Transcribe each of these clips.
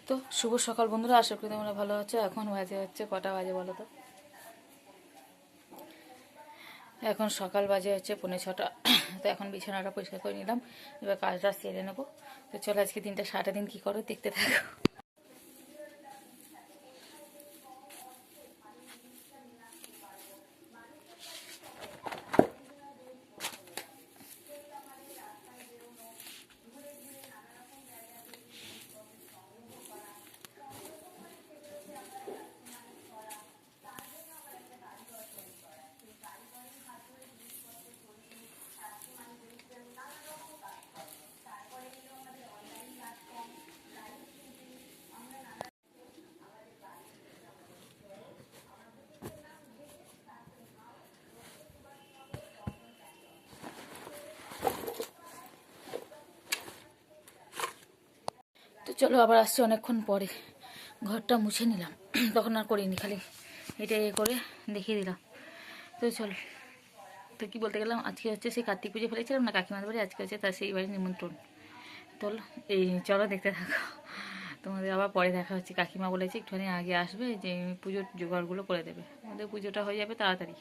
তো শুভ সকাল বন্ধুরা, আশা করি তোমরা ভালো আছো। এখন বাজে হচ্ছে কটা বাজে বলো তো? এখন সকাল বাজে হচ্ছে 5:45। তো এখন বিছানাটা পরিষ্কার করে নিলাম, এবার কাজটা সেরে নেবো। তো চলো আজকে দিনটা সারাটা দিন কী করো দেখতে থাকো। তো চলো আবার আসছি অনেকক্ষণ পরে। ঘরটা মুছে নিলাম, তখন আর করিনি, খালি এটা করে দেখিয়ে দিলাম। তো চলো, তো কী বলতে গেলাম, আজকে হচ্ছে সেই কার্তিক পুজো ফেলেছিলাম না কাকিমার বাড়ি, আজকে হচ্ছে তার সেই বাড়ির নিমন্ত্রণ। এই চলো দেখতে থাকো, তোমাদের আবার পরে দেখা হচ্ছে। কাকিমা বলেছে একটুখানি আগে আসবে, যে পুজোর জোগাড়গুলো করে দেবে, আমাদের পুজোটা হয়ে যাবে তাড়াতাড়ি।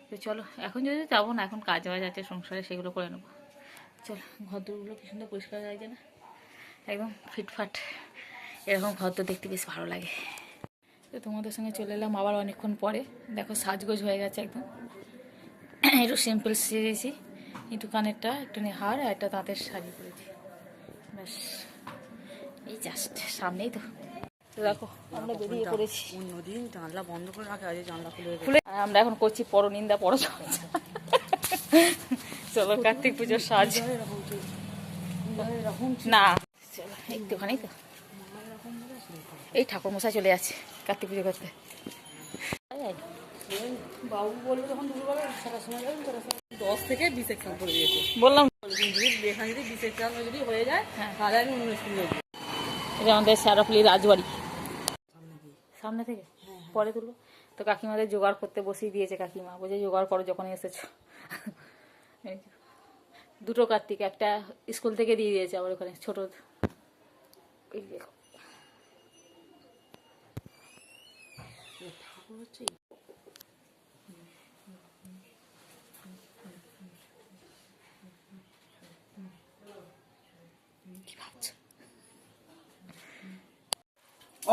তো চলো, এখন যদি যাবো না, এখন কাজ বাজ আছে সংসারে, সেগুলো করে নেবো। চলো, ঘরদোরগুলো কি সুন্দর পরিষ্কার লাগছে না, একদম ফিটফাট। এরকম ঘর তো দেখতে বেশ ভালো লাগে। তো তোমাদের সঙ্গে চলে এলাম আবার অনেকক্ষণ পরে। দেখো সাজগোজ হয়ে গেছে একদম, একটু সিম্পল সেরেছি, একটু কানেরটা একটুখানি হার আর একটা তাঁতের শাড়ি পরেছি, ব্যাস। এই জাস্ট সামনেই তো। তো দেখো আমরা বেরিয়ে পড়েছি। অন্যদিন জানলা বন্ধ করে রাখে, আজ জানলা খুলে আর আমরা এখন করছি পরনিন্দা পরচর্চা। চলো কার্তিক পুজোর সাজ না, চলো একটুখানি তো। এই ঠাকুর মশাই চলে যাচ্ছে কার্তিক পুজো করতে। বাবু বললো যখন দুপুরবেলা সারা সময় যাবেন, 10 থেকে 20 এক্সাম করে দিয়েছে। বললাম যদি এখানে যদি 20 এক্সাম যদি হয়ে যায়, তাহলে আমি অন্য স্কুলে যাবো। এটা আমাদের স্যারপলি রাজবাড়ি সামনে থেকে পরে তুলো। তো কাকিমাদের জোগাড় করতে বসিয়ে দিয়েছে, কাকিমা বলছে জোগাড় করো যখন এসেছো। দুটো কার্তিক, একটা স্কুল থেকে দিয়ে দিয়েছে আবার ওখানে ছোট। এই দেখো ঠাকুর হচ্ছে কি ভাবছো?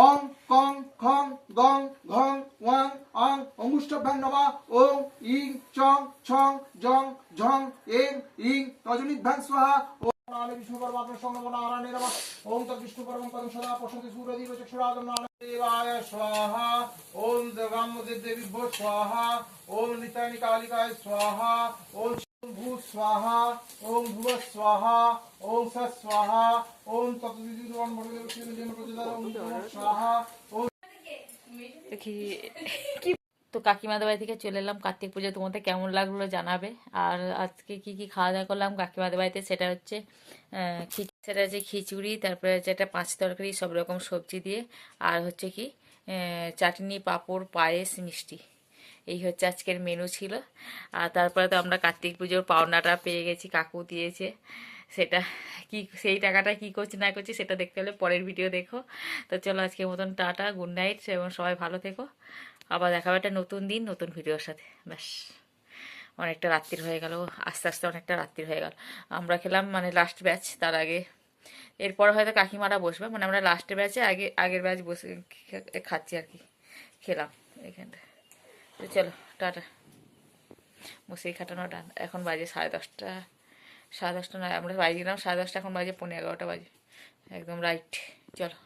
অং কং খং গং ঘং ওয়াং অং অঙ্গুষ্ঠভ্যাং নমঃ ওং ইং চং ছং জং ঝং এং ইং রজনীভ্যাং স্বাহা ওং নালে বিষ্ণু পরমাত্মা সংনমো নারায়ণে নমঃ ওং তদ্বিষ্ণু পরমং পদং সদা পশ্যন্তি সূর্যদেব চক্ষুরাগম নারায়ণেবায় স্বাহা ওং দেবাম্মদেবীভ্যো স্বাহা ওং নিতায়নি কালিকায় স্বাহা ওং ভূ স্বাহা ওং ভুব স্বাহা ওং সৎ স্বাহা ওং তৎবিদুর্বং ভগবতে শ্রীদেব প্রতিদান ওং স্বাহা ওং। তো কাকিমাদের বাড়ি থেকে চলে এলাম কার্তিক পুজো, তোমাদের কেমন লাগলো জানাবে। আর আজকে কি কি খাওয়া দাওয়া করলাম কাকিমাদের বাড়িতে, সেটা হচ্ছে সেটা হচ্ছে খিচুড়ি, তারপরে হচ্ছে একটা পাঁচ তরকারি, সব রকম সবজি দিয়ে, আর হচ্ছে কি চাটনি, পাঁপড়, পায়েস, মিষ্টি। এই হচ্ছে আজকের মেনু ছিল। আর তারপরে তো আমরা কার্তিক পুজোর পাওনাটা পেয়ে গেছি, কাকু দিয়েছে। সেটা কি, সেই টাকাটা কি করছি না করছি সেটা দেখতে হলে পরের ভিডিও দেখো। তো চলো আজকের মতন টাটা, গুড নাইট, এবং সবাই ভালো থেকো। আবার দেখাবো একটা নতুন দিন নতুন ভিডিওর সাথে। ব্যাস, অনেকটা রাত্রির হয়ে গেল, আস্তে আস্তে অনেকটা রাত্রির হয়ে গেল। আমরা খেলাম মানে লাস্ট ব্যাচ, তার আগে এরপর হয়তো কাকিমারা বসবে, মানে আমরা লাস্টের ব্যাচে আগের ব্যাচ বসে খাচ্ছি আর কি, খেলাম এখানটা। তো চলো টাটা, বসেই খাটানো টান। এখন বাজে 10:30, 10:30 নয়, আমরা বাজে গেলাম 10:30, এখন বাজে 11:15 বাজে, একদম রাইট। চলো।